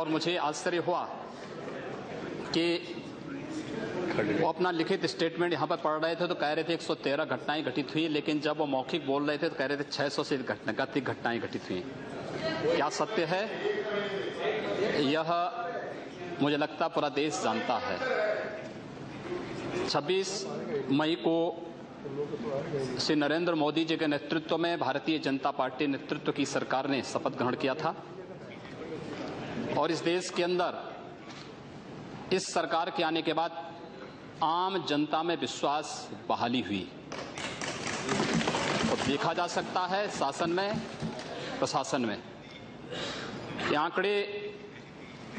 और मुझे आश्चर्य हुआ कि वो अपना लिखित स्टेटमेंट यहाँ पर पढ़ रहे थे तो कह रहे थे 113 घटनाएं घटित हुई, लेकिन जब वो मौखिक बोल रहे थे तो कह रहे थे 600 से अधिक घटनाएं घटित हुई। क्या सत्य है यह मुझे लगता पूरा देश जानता है। 26 मई को श्री नरेंद्र मोदी जी के नेतृत्व में भारतीय जनता पार्टी नेतृत्व की सरकार ने शपथ ग्रहण किया था और इस देश के अंदर इस सरकार के आने के बाद आम जनता में विश्वास बहाली हुई और देखा जा सकता है शासन में प्रशासन में। ये आंकड़े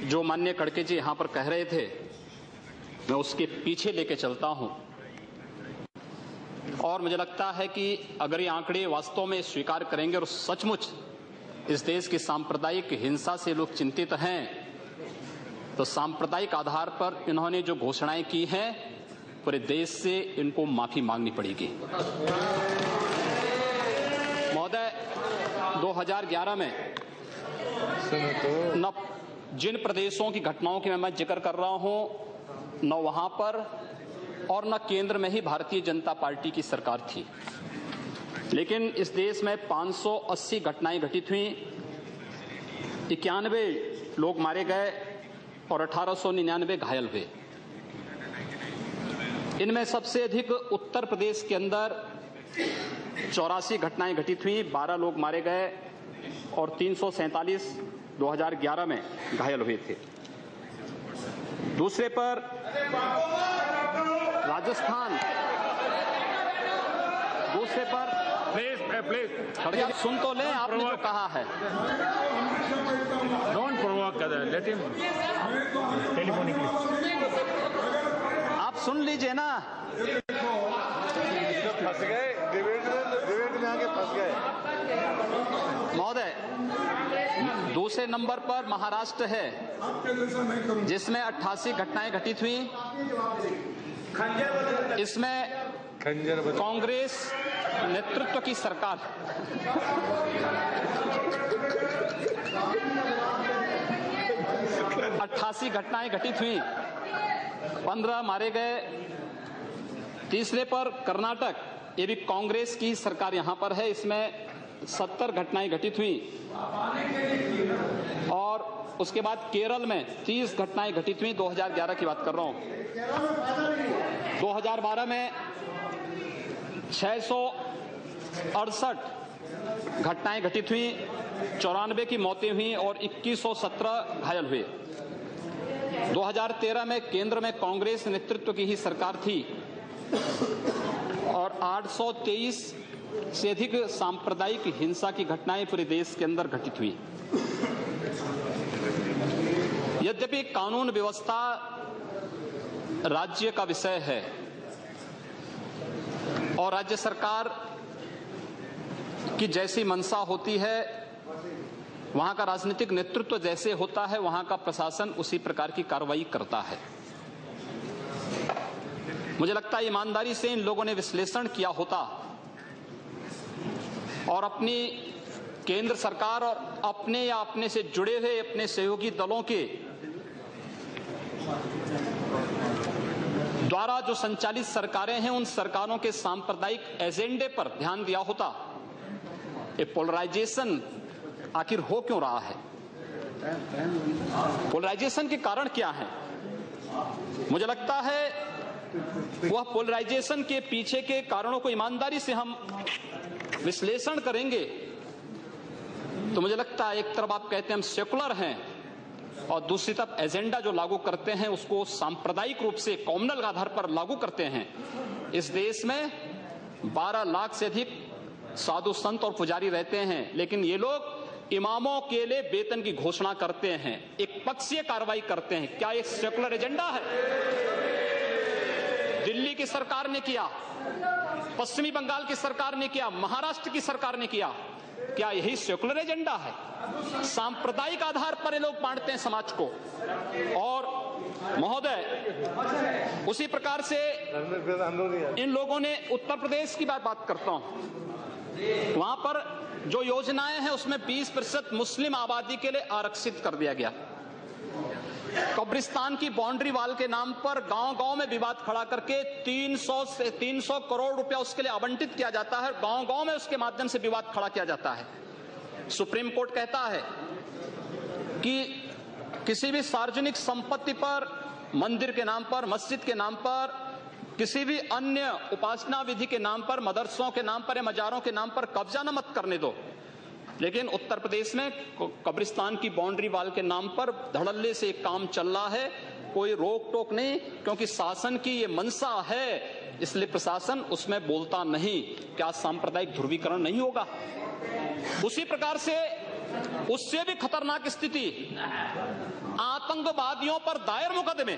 जो माननीय खड़गे जी यहां पर कह रहे थे मैं उसके पीछे लेके चलता हूं और मुझे लगता है कि अगर ये आंकड़े वास्तव में स्वीकार करेंगे और सचमुच इस देश की सांप्रदायिक हिंसा से लोग चिंतित हैं तो सांप्रदायिक आधार पर इन्होंने जो घोषणाएं की हैं पूरे देश से इनको माफी मांगनी पड़ेगी। महोदय 2011 में न जिन प्रदेशों की घटनाओं की मैं जिक्र कर रहा हूं न वहां पर और न केंद्र में ही भारतीय जनता पार्टी की सरकार थी, लेकिन इस देश में 580 घटनाएं घटित हुई, 91 लोग मारे गए और 1899 घायल हुए। इनमें सबसे अधिक उत्तर प्रदेश के अंदर 84 घटनाएं घटित हुई, 12 लोग मारे गए और 347 2011 में घायल हुए थे। दूसरे पर राजस्थान, दूसरे पर प्लीज सुन तो ले आपने जो कहा है। Don't provoke let him telephonically. आप सुन लीजिए ना। फंस गए डिबेट में आके फंस गए। महोदय दूसरे नंबर पर महाराष्ट्र है जिसमें 88 घटनाएं घटित हुई। इसमें कांग्रेस नेतृत्व की सरकार 88 घटनाएं घटित हुई, 15 मारे गए। तीसरे पर कर्नाटक, ये भी कांग्रेस की सरकार यहां पर है, इसमें 70 घटनाएं घटित हुई और उसके बाद केरल में 30 घटनाएं घटित हुई। 2011 की बात कर रहा हूं। 2012 में 668 घटनाएं घटित हुई, 94 की मौतें हुई और 2117 घायल हुए। 2013 में केंद्र में कांग्रेस नेतृत्व की ही सरकार थी और 823 से अधिक सांप्रदायिक हिंसा की घटनाएं पूरे देश के अंदर घटित हुई। यद्यपि कानून व्यवस्था राज्य का विषय है और राज्य सरकार की जैसी मंशा होती है, वहां का राजनीतिक नेतृत्व जैसे होता है, वहां का प्रशासन उसी प्रकार की कार्रवाई करता है। मुझे लगता है ईमानदारी से इन लोगों ने विश्लेषण किया होता और अपनी केंद्र सरकार और अपने या अपने से जुड़े हुए अपने सहयोगी दलों के द्वारा जो संचालित सरकारें हैं उन सरकारों के सांप्रदायिक एजेंडे पर ध्यान दिया होता। ये पोलराइजेशन आखिर हो क्यों रहा है? पोलराइजेशन के कारण क्या है? मुझे लगता है वह पोलराइजेशन के पीछे के कारणों को ईमानदारी से हम विश्लेषण करेंगे तो मुझे लगता है एक तरफ आप कहते हैं हम सेकुलर हैं और दूसरी तरफ एजेंडा जो लागू करते हैं उसको सांप्रदायिक रूप से कॉम्युनल आधार पर लागू करते हैं। इस देश में 12 लाख से अधिक साधु संत और पुजारी रहते हैं, लेकिन ये लोग इमामों के लिए वेतन की घोषणा करते हैं, एक पक्षीय कार्रवाई करते हैं। क्या एक सेकुलर एजेंडा है? दिल्ली की सरकार ने किया, पश्चिमी बंगाल की सरकार ने किया, महाराष्ट्र की सरकार ने किया। क्या यही सेकुलर एजेंडा है? सांप्रदायिक आधार पर ये लोग बांटते हैं समाज को। और महोदय उसी प्रकार से इन लोगों ने उत्तर प्रदेश की बात करता हूं, वहां पर जो योजनाएं हैं उसमें 20% मुस्लिम आबादी के लिए आरक्षित कर दिया गया। कब्रिस्तान की बाउंड्री वाल के नाम पर गांव-गांव में विवाद खड़ा करके 300 करोड़ रुपया उसके लिए आवंटित किया जाता है। गांव-गांव में उसके माध्यम से विवाद खड़ा किया जाता है। सुप्रीम कोर्ट कहता है कि किसी भी सार्वजनिक संपत्ति पर, मंदिर के नाम पर, मस्जिद के नाम पर, किसी भी अन्य उपासना विधि के नाम पर, मदरसों के नाम पर या मजारों के नाम पर कब्जा न मत करने दो। लेकिन उत्तर प्रदेश में कब्रिस्तान की बाउंड्री वाल के नाम पर धड़ल्ले से एक काम चल रहा है, कोई रोक टोक नहीं, क्योंकि शासन की ये मंशा है, इसलिए प्रशासन उसमें बोलता नहीं। क्या सांप्रदायिक ध्रुवीकरण नहीं होगा? उसी प्रकार से उससे भी खतरनाक स्थिति, आतंकवादियों पर दायर मुकदमे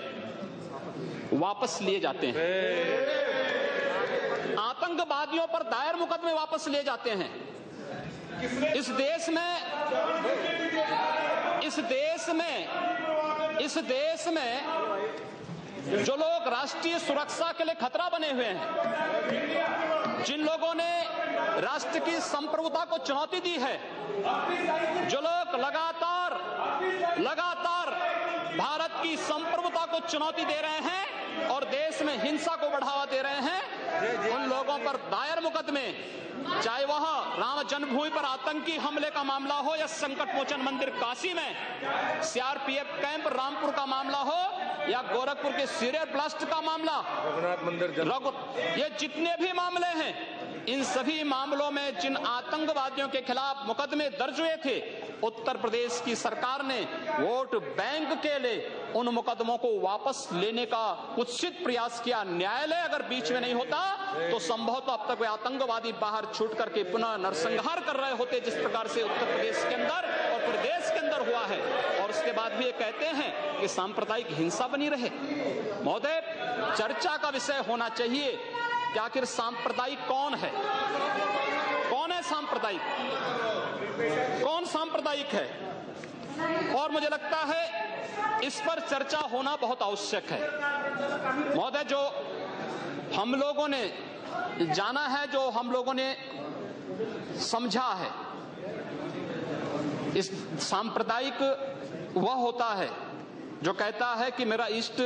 वापस लिए जाते हैं। आतंकवादियों पर दायर मुकदमे वापस लिए जाते हैं। इस देश में जो लोग राष्ट्रीय सुरक्षा के लिए खतरा बने हुए हैं, जिन लोगों ने राष्ट्र की संप्रभुता को चुनौती दी है, जो लोग लगातार भारत की संप्रभुता को चुनौती दे रहे हैं और देश में हिंसा को बढ़ावा दे रहे हैं, उन लोगों पर दायर मुकदमे, चाहे वह राम जन्मभूमि पर आतंकी हमले का मामला हो या संकट मोचन मंदिर काशी में सीआरपीएफ कैंप रामपुर का मामला हो या गोरखपुर के सीरियल ब्लास्ट का मामला, रघुनाथ मंदिर, ये जितने भी मामले हैं, इन सभी मामलों में जिन आतंकवादियों के खिलाफ मुकदमे दर्ज हुए थे, उत्तर प्रदेश की सरकार ने वोट बैंक के लिए उन मुकदमों को वापस लेने का कुत्सित प्रयास किया। न्यायालय अगर बीच में नहीं होता तो संभवतः अब तक वे आतंकवादी बाहर छूट करके पुनः नरसंहार कर रहे होते, जिस प्रकार से उत्तर प्रदेश के अंदर और प्रदेश के अंदर हुआ है। और उसके बाद भी ये कहते हैं कि सांप्रदायिक हिंसा बनी रहे। महोदय, चर्चा का विषय होना चाहिए कि आखिर सांप्रदायिक कौन है? कौन है सांप्रदायिक? कौन सांप्रदायिक है? और मुझे लगता है इस पर चर्चा होना बहुत आवश्यक है। महोदय, जो हम लोगों ने जाना है, जो हम लोगों ने समझा है, इस सांप्रदायिक वह होता है जो कहता है कि मेरा इष्ट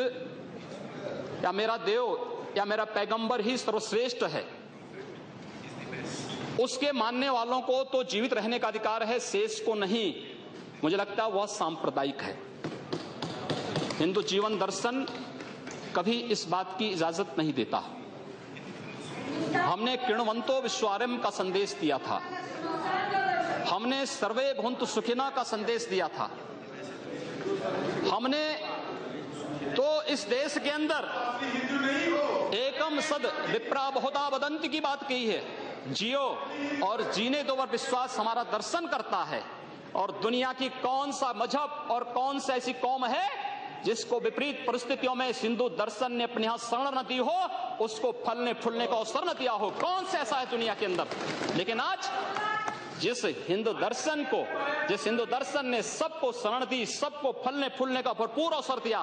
या मेरा देव या मेरा पैगंबर ही सर्वश्रेष्ठ है। उसके मानने वालों को तो जीवित रहने का अधिकार है, शेष को नहीं। मुझे लगता है वह सांप्रदायिक है। हिंदू जीवन दर्शन कभी इस बात की इजाजत नहीं देता। हमने किण्वंतो विश्वारंभ का संदेश दिया था, हमने सर्वे भवन्तु सुखिनः का संदेश दिया था, हमने तो इस देश के अंदर एकम सद विप्रा बहुधा वदन्ति की बात कही है। जियो और जीने दो पर विश्वास हमारा दर्शन करता है। और दुनिया की कौन सा मजहब और कौन सा ऐसी कौम है जिसको विपरीत परिस्थितियों में हिंदू दर्शन ने अपने यहां शरण न दी हो, उसको फलने फूलने का अवसर न दिया हो? कौन सा ऐसा है दुनिया के अंदर? लेकिन आज जिस हिंदू दर्शन ने सबको शरण दी, सबको फलने फूलने का भरपूर अवसर दिया,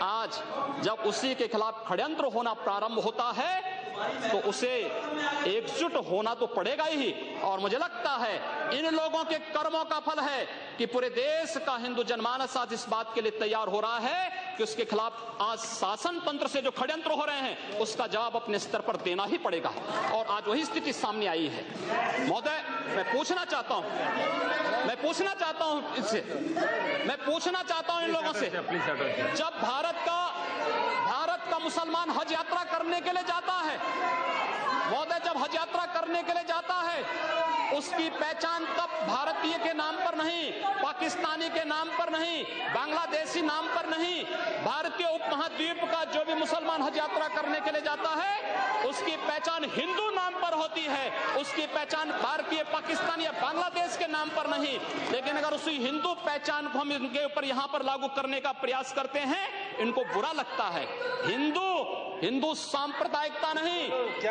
आज जब उसी के खिलाफ षड्यंत्र होना प्रारंभ होता है तो उसे एकजुट होना तो पड़ेगा ही। और मुझे लगता है इन लोगों के कर्मों का फल है कि पूरे देश का हिंदू जनमानस आज इस बात के लिए तैयार हो रहा है कि उसके खिलाफ आज शासन तंत्र से जो षड्यंत्र हो रहे हैं उसका जवाब अपने स्तर पर देना ही पड़ेगा। और आज वही स्थिति सामने आई है। महोदय, मैं पूछना चाहता हूं इन लोगों से, जब भारत का मुसलमान हज यात्रा करने के लिए जाता है, महोदय, जब हज यात्रा करने के लिए जाता है, उसकी पहचान तब भारतीय के नाम पर नहीं, पाकिस्तानी के नाम पर नहीं, बांग्लादेशी नाम पर नहीं, भारतीय उपमहाद्वीप का जो भी मुसलमान हज यात्रा करने के लिए जाता है उसकी पहचान हिंदू नाम पर होती है, उसकी पहचान भारतीय, पाकिस्तानी या बांग्लादेश के नाम पर नहीं। लेकिन अगर उसी हिंदू पहचान को हम इनके ऊपर यहाँ पर लागू करने का प्रयास करते हैं, इनको बुरा लगता है। हिंदू सांप्रदायिकता नहीं,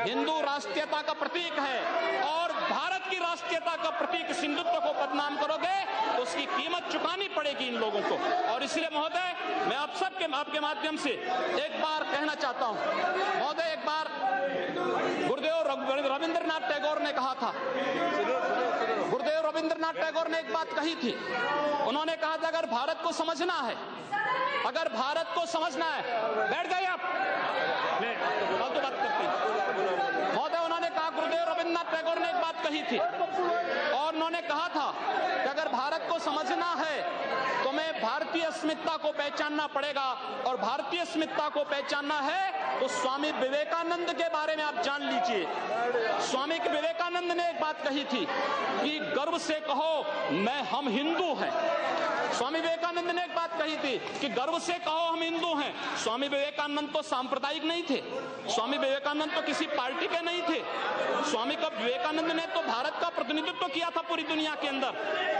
हिंदू राष्ट्रीयता का प्रतीक है। और भारत की राष्ट्रीयता का प्रतीक हिंदुत्व को बदनाम करोगे तो उसकी कीमत चुकानी पड़ेगी इन लोगों को। और इसलिए महोदय, मैं आप सबके आपके माध्यम से एक बार कहना चाहता हूं, महोदय, एक बार गुरुदेव रविंद्रनाथ टैगोर ने कहा था, गुरुदेव रविंद्रनाथ टैगोर ने एक बात कही थी। उन्होंने कहा था अगर भारत को समझना है, अगर भारत को समझना है, बैठ जाइए आप, फालतू बात करते हैं महोदय। उन्होंने कहा, गुरुदेव रविंद्रनाथ टैगोर ने एक बात कही थी और उन्होंने कहा था कि अगर भारत को समझना है तो मैं भारतीय अस्मिता को पहचानना पड़ेगा, और भारतीय अस्मिता को पहचानना है तो स्वामी विवेकानंद के बारे में आप जान लीजिए। स्वामी विवेकानंद ने एक बात कही थी कि गर्व से कहो हम हिंदू हैं। स्वामी विवेकानंद ने एक बात कही थी कि गर्व से कहो हम हिंदू हैं। स्वामी विवेकानंद तो सांप्रदायिक नहीं थे, स्वामी विवेकानंद तो किसी पार्टी के नहीं थे। स्वामी विवेकानंद ने तो भारत का प्रतिनिधित्व किया था पूरी दुनिया के अंदर,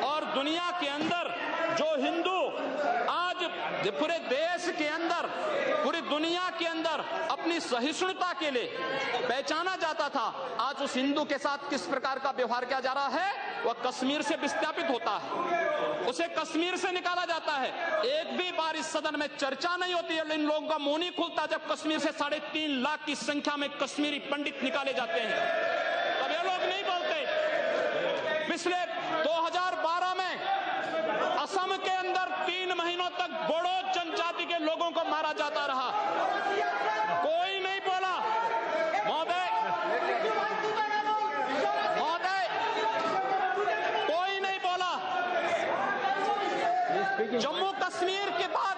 और दुनिया के अंदर जो हिंदू आज पूरे देश के अंदर, पूरी दुनिया के अंदर अपनी सहिष्णुता के लिए पहचाना जाता था, आज उस हिंदू के साथ किस प्रकार का व्यवहार किया जा रहा है, वह कश्मीर से विस्थापित होता है, उसे कश्मीर से निकाला जाता है। एक भी बार इस सदन में चर्चा नहीं होती है, इन लोगों का मुंह नहीं खुलता जब कश्मीर से 3.5 लाख की संख्या में कश्मीरी पंडित निकाले जाते हैं, तब ये लोग नहीं बोलते। पिछले 2012 में असम के अंदर 3 महीनों तक बोडो जनजाति के लोगों को मारा जाता रहा, कोई नहीं बोला। महोदय, कोई नहीं बोला। जम्मू कश्मीर के बाद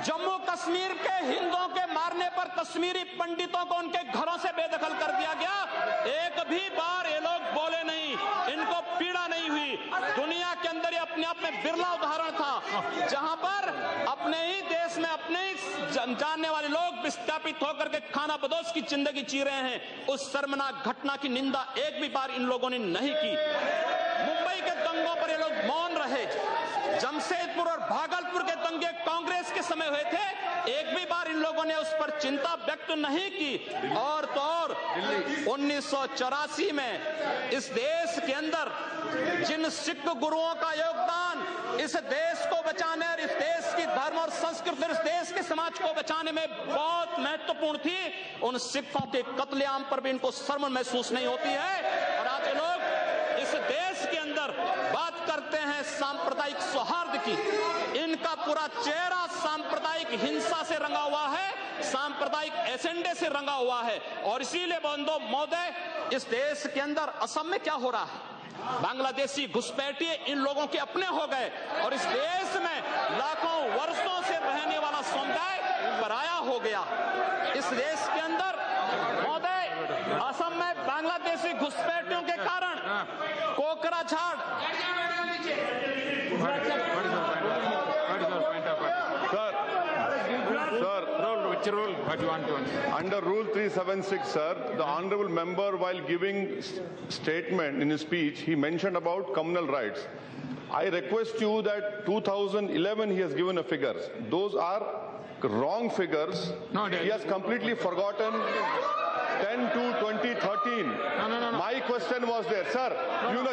जम्मू कश्मीर के हिंदुओं के मारने पर कश्मीरी पंडितों को उनके घरों से बेदखल कर दिया गया, एक भी बार ये लोग बोले नहीं, इनको पीड़ा नहीं हुई। दुनिया के अंदर ये अपने आप में बिरला उदाहरण था जहां पर अपने ही देश में अपने ही जानने वाले लोग विस्थापित होकर के खाना बदोश की जिंदगी जी रहे हैं। उस शर्मनाक घटना की निंदा एक भी बार इन लोगों ने नहीं की। मुंबई के दंगों पर ये लोग मौन रहे, जमशेदपुर और भागलपुर के दंगे कांग्रेस के समय हुए थे, एक भी बार इन लोगों ने उस पर चिंता व्यक्त नहीं की। और तो और 1984 में इस देश के अंदर जिन सिख गुरुओं का योगदान इस देश को बचाने और इस देश की धर्म और संस्कृति और इस देश के समाज को बचाने में बहुत महत्वपूर्ण थी, उन सिखों के कत्लेआम पर भी इनको शर्म महसूस नहीं होती है। और आज लोग इस देश के अंदर बात करते हैं सांप्रदायिक सौहार्द की, इनका पूरा चेहरा सांप्रदायिक हिंसा से रंगा हुआ है, सांप्रदायिक एजेंडे से रंगा हुआ है। और इसीलिए बंधु महोदय, इस देश के अंदर असम में क्या हो रहा है, बांग्लादेशी घुसपैठिए इन लोगों के अपने हो गए, और इस देश में लाखों वर्षों से रहने वाला समुदाय पराया हो गया। इस देश के अंदर महोदय, असम में बांग्लादेशी घुसपैठियों के कारण Kokrajhar Under Rule 376, sir, the honourable member, while giving statement in his speech, he mentioned about communal rights. I request you that 2011 he has given a figures. Those are wrong figures. No, he has completely forgotten 10 to 2013. No. My question was there, sir. You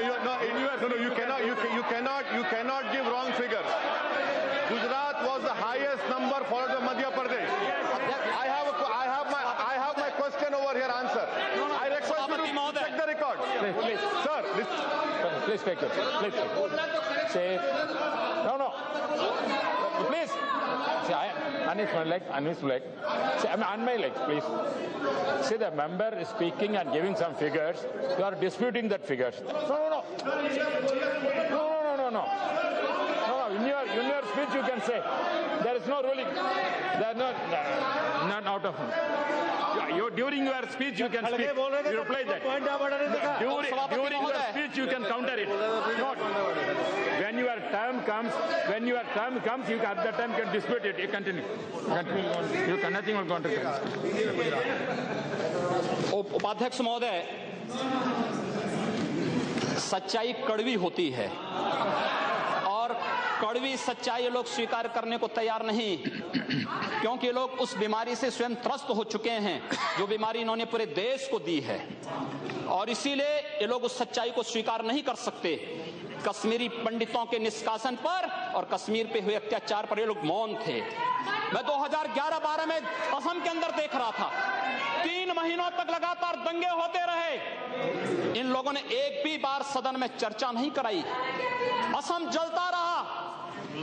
cannot give wrong figures. Gujarat was the highest number followed by Madhya Pradesh. I have my question over here answer. I request you to check the record. Please. Sir, Please take it. Please. Say, no. Please. See, unmute my leg. See, on my leg, please. See, the member is speaking and giving some figures. You are disputing that figures. No. In your speech you can say there is no ruling. They are not out of. During your speech you can speak. You reply that. During your speech you can counter it. Not when your time comes. You at that time can dispute it. You continue. You can nothing will counter it. उपाध्यक्ष महोदय, सच्चाई कड़वी होती है और कड़वी सच्चाई लोग स्वीकार करने को तैयार नहीं, क्योंकि लोग उस बीमारी से स्वयं त्रस्त हो चुके हैं जो बीमारी इन्होंने पूरे देश को दी है, और इसीलिए ये लोग उस सच्चाई को स्वीकार नहीं कर सकते। कश्मीरी पंडितों के निष्कासन पर और कश्मीर पे हुए अत्याचार पर ये लोग मौन थे। मैं 2011-12 में असम के अंदर देख रहा था, 3 महीनों तक लगातार दंगे होते रहे। इन लोगों ने एक भी बार सदन में चर्चा नहीं कराई। असम जलता रहा।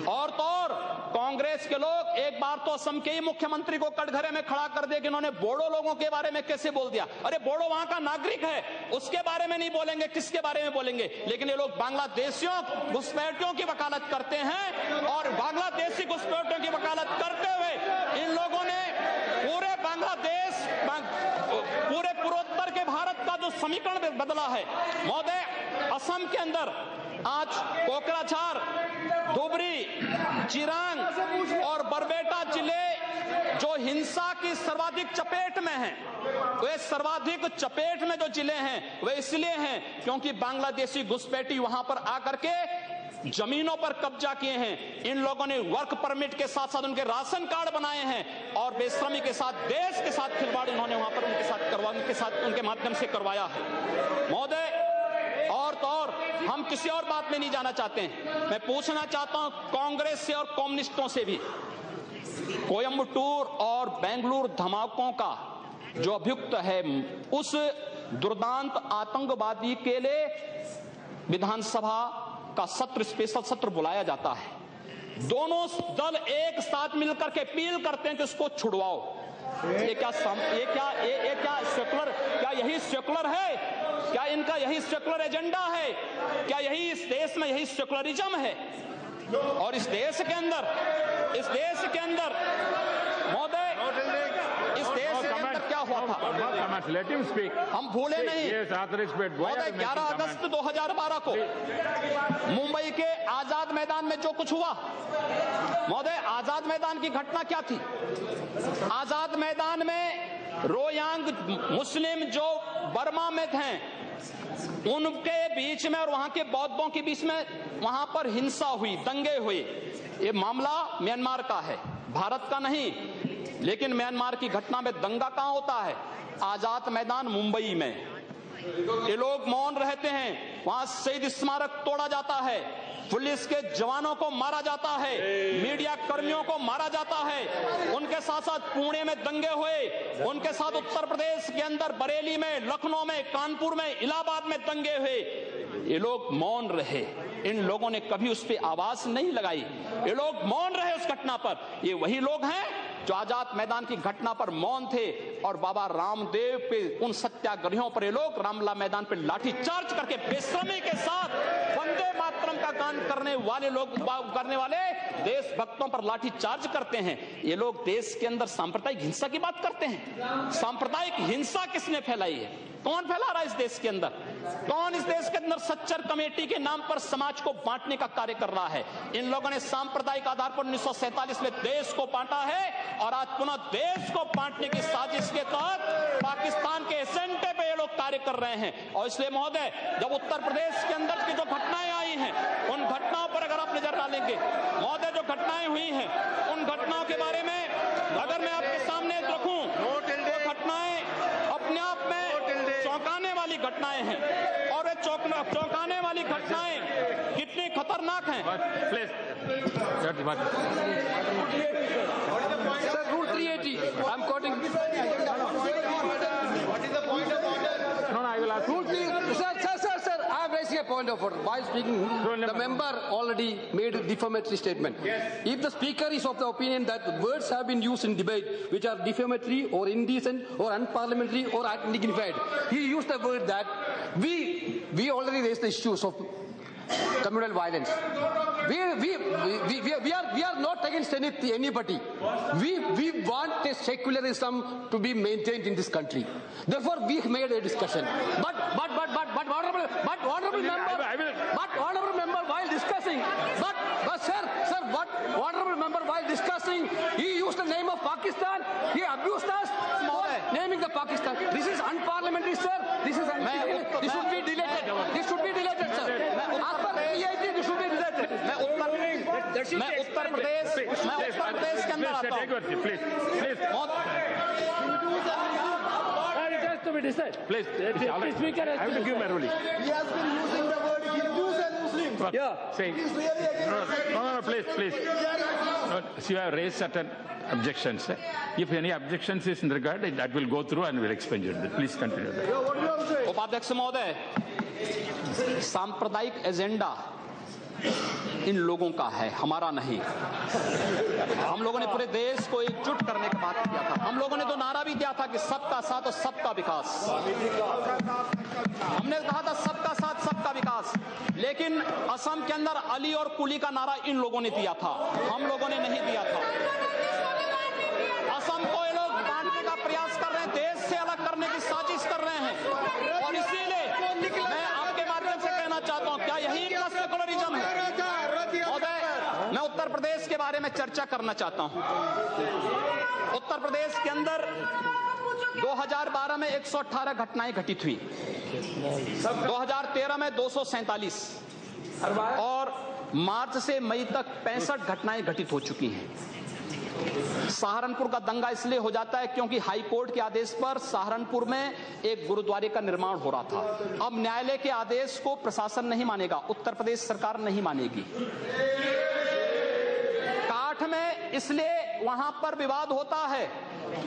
और तो और कांग्रेस के लोग एक बार तो असम के ही मुख्यमंत्री को कटघरे में खड़ा कर दिया कि इन्होंने बोडो लोगों के बारे में कैसे बोल दिया। अरे बोडो वहां का नागरिक है, उसके बारे में नहीं बोलेंगे, किसके बारे में बोलेंगे? लेकिन ये लोग बांग्लादेशियों घुसपैठियों की वकालत करते हैं, और बांग्लादेशी घुसपैठियों की वकालत करते हुए इन लोगों ने पूरे बांग्लादेश, पूरे पूर्वोत्तर के भारत का जो समीकरण बदला है। महोदय, असम के अंदर आज कोकराझार, धुबरी, चिरांग और बरपेटा जिले जो हिंसा की सर्वाधिक चपेट में हैं, वे सर्वाधिक चपेट में जो जिले हैं वे इसलिए हैं क्योंकि बांग्लादेशी घुसपैठी वहां पर आकर के जमीनों पर कब्जा किए हैं। इन लोगों ने वर्क परमिट के साथ साथ उनके राशन कार्ड बनाए हैं और बेशर्मी के साथ देश के साथ खिलवाड़ उन्होंने वहां पर उनके साथ उनके माध्यम से करवाया है। महोदय, और तो और हम किसी और बात में नहीं जाना चाहते हैं। मैं पूछना चाहता हूं कांग्रेस से और कम्युनिस्टों से भी, कोयम्बटूर और बेंगलुरु धमाकों का जो अभियुक्त है, उस दुर्दांत आतंकवादी के लिए विधानसभा का सत्र, स्पेशल सत्र बुलाया जाता है। दोनों दल एक साथ मिलकर के अपील करते हैं कि उसको छुड़वाओ। ये क्या सेकुलर, क्या यही सेकुलर है? क्या इनका यही सेकुलर एजेंडा है? क्या यही इस देश में यही सेकुलरिज्म है? और इस देश के अंदर महोदय, इस देश के अंदर क्या हुआ था? Let him speak. हम भूले नहीं। महोदय, 11 अगस्त 2012 को मुंबई के आजाद मैदान में जो कुछ हुआ, महोदय, आजाद मैदान की घटना क्या थी? आजाद मैदान में रोयांग मुस्लिम जो बर्मा में थे, उनके बीच में और वहां के बौद्धों के बीच में वहां पर हिंसा हुई, दंगे हुए। ये मामला म्यांमार का है, भारत का नहीं। लेकिन म्यांमार की घटना में दंगा कहां होता है? आजाद मैदान मुंबई में। ये लोग मौन रहते हैं, वहां शहीद स्मारक तोड़ा जाता है, पुलिस के जवानों को मारा जाता है, मीडिया कर्मियों को मारा जाता है। उनके साथ साथ पुणे में दंगे हुए, उनके साथ उत्तर प्रदेश के अंदर बरेली में, लखनऊ में, कानपुर में, इलाहाबाद में दंगे हुए। ये लोग मौन रहे, इन लोगों ने कभी उस पर आवाज नहीं लगाई। ये लोग मौन रहे उस घटना पर। ये वही लोग हैं जो आजाद मैदान की घटना पर मौन थे, और बाबा रामदेव पे, उन सत्याग्रहियों पर ये लोग रामला मैदान पर लाठी चार्ज करके बेशर्मी के साथ वंदे मातरम का गान करने वाले देशभक्तों पर लाठी चार्ज करते हैं। ये लोग देश के अंदर सांप्रदायिक हिंसा की बात करते हैं। सांप्रदायिक हिंसा किसने फैलाई है? कौन फैला रहा है इस देश के अंदर? कौन इस देश के अंदर सच्चर कमेटी के नाम पर समाज को बांटने का कार्य कर रहा है? इन लोगों ने सांप्रदायिक आधार पर 1947 में देश को बांटा है, और आज पुनः देश को बांटने की साजिश के तहत पाकिस्तान के एजेंडे पे ये लोग कार्य कर रहे हैं। और इसलिए महोदय, जब उत्तर प्रदेश के अंदर की जो घटनाएं आई हैं, उन घटनाओं पर अगर आप नजर डालेंगे महोदय, जो घटनाएं हुई हैं, उन घटनाओं के बारे में अगर मैं आपके सामने रखूं, तो घटनाएं अपने आप में चौंकाने वाली घटनाएं हैं। और ये चौंकाने वाली घटनाएं कितनी खतरनाक हैं। Sir, Rule 380. I'm quoting. What is the point of order? No, I will ask. Rule 3. Sir. I am raising a point of order. While speaking, the member already made a defamatory statement. Yes. If the speaker is of the opinion that words have been used in debate which are defamatory or indecent or unparliamentary or undignified, he used the word that we already raised the issues of communal violence. We are not against anybody. We want a secularism to be maintained in this country. Therefore, we made a discussion. But honorable member, while discussing, honorable member, while discussing, he used the name of Pakistan. He abused us for naming the Pakistan. This is unparliamentary, sir. This should be deleted. This should be deleted, sir. As per PIT, this should be deleted. मैं उत्तर प्रदेश के अंदर आता हूँ। It has to be decided. Please, the speaker has I have to give my ruling. He has been using the word Hindus and Muslims. Yeah. Say, It is really against no, please. No, so you have raised certain objections. If any objections is in regard, that will go through and we'll explain it. Please continue. उपाध्यक्ष महोदय, सांप्रदायिक agenda इन लोगों का है, हमारा नहीं। हम लोगों ने पूरे देश को एकजुट करने की बात किया था। हम लोगों ने तो नारा भी दिया था कि सबका साथ और सबका विकास। हमने कहा था सबका साथ सबका विकास, लेकिन असम के अंदर अली और कुली का नारा इन लोगों ने दिया था, हम लोगों ने नहीं दिया था। असम को ये लोग बांटने का प्रयास कर रहे हैं, देश से अलग करने की साजिश कर रहे हैं, और इसीलिए मैं आपके माध्यम से कहना चाहता हूं, क्या यही इनका सेकुलरिज्म है? महोदय, मैं उत्तर प्रदेश के बारे में चर्चा करना चाहता हूं। उत्तर प्रदेश के अंदर 2012 में 118 घटनाएं घटित हुई, 2013 में 247 और मार्च से मई तक 65 घटनाएं घटित हो चुकी हैं। सहारनपुर का दंगा इसलिए हो जाता है क्योंकि हाई कोर्ट के आदेश पर सहारनपुर में एक गुरुद्वारे का निर्माण हो रहा था। अब न्यायालय के आदेश को प्रशासन नहीं मानेगा, उत्तर प्रदेश सरकार नहीं मानेगी। काठ में इसलिए वहां पर विवाद होता है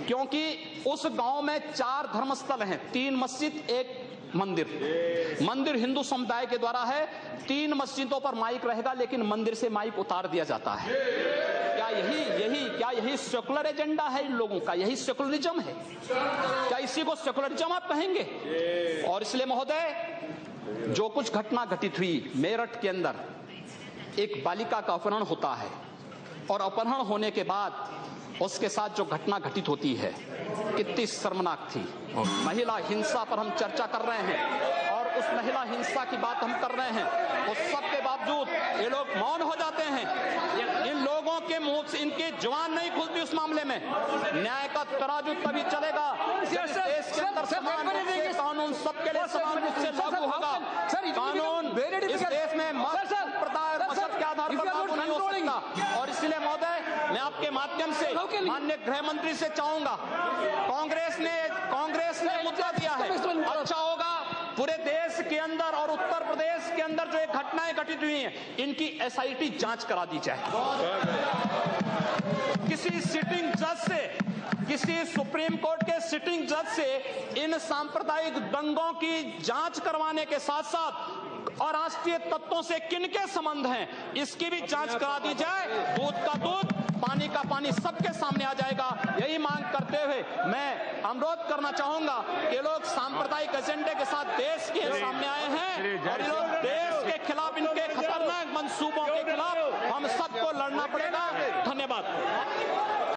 क्योंकि उस गांव में 4 धर्मस्थल हैं, 3 मस्जिद, 1 मंदिर। मंदिर हिंदू समुदाय के द्वारा है, 3 मस्जिदों पर माइक रहेगा, लेकिन मंदिर से माइक उतार दिया जाता है। क्या यही सेकुलर एजेंडा है इन लोगों का? यही सेकुलरिज्म है? क्या इसी को सेकुलरिज्म आप कहेंगे? और इसलिए महोदय, जो कुछ घटना घटित हुई मेरठ के अंदर, एक बालिका का अपहरण होता है और अपहरण होने के बाद उसके साथ जो घटना घटित होती है कितनी शर्मनाक थी। महिला हिंसा पर हम चर्चा कर रहे हैं और उस महिला हिंसा की बात हम कर रहे हैं, उस सब के बावजूद ये लोग मौन हो जाते हैं। इन लोगों के मुंह से इनकी जुबान नहीं खुलती उस मामले में। न्याय का तराजू तभी चलेगा जब देश के अंदर समान रूप से कानून सबके लिए समान रूप से लागू होगा। कानून इस देश में मत के आधार पर लागू नहीं हो सकता। और इसलिए महोदय, मैं आपके माध्यम से माननीय गृह मंत्री से चाहूंगा, कांग्रेस ने मुद्दा दिया है, अच्छा होगा पूरे देश के अंदर और उत्तर प्रदेश के अंदर जो घटनाएं घटित हुई हैं, इनकी एसआईटी जांच करा दी जाए। किसी सिटिंग जज से, किसी सुप्रीम कोर्ट के सिटिंग जज से इन सांप्रदायिक दंगों की जांच करवाने के साथ साथ और राष्ट्रीय तत्वों से किनके संबंध हैं, इसकी भी जांच करा दी जाए। दूध का दूध, पानी का पानी सबके सामने आ जाएगा। यही मांग करते हुए मैं अनुरोध करना चाहूंगा कि लोग सांप्रदायिक एजेंडे के साथ देश के सामने आए हैं और ये लोग देश के खिलाफ, इनके खतरनाक मंसूबों के खिलाफ हम सबको लड़ना पड़ेगा। धन्यवाद।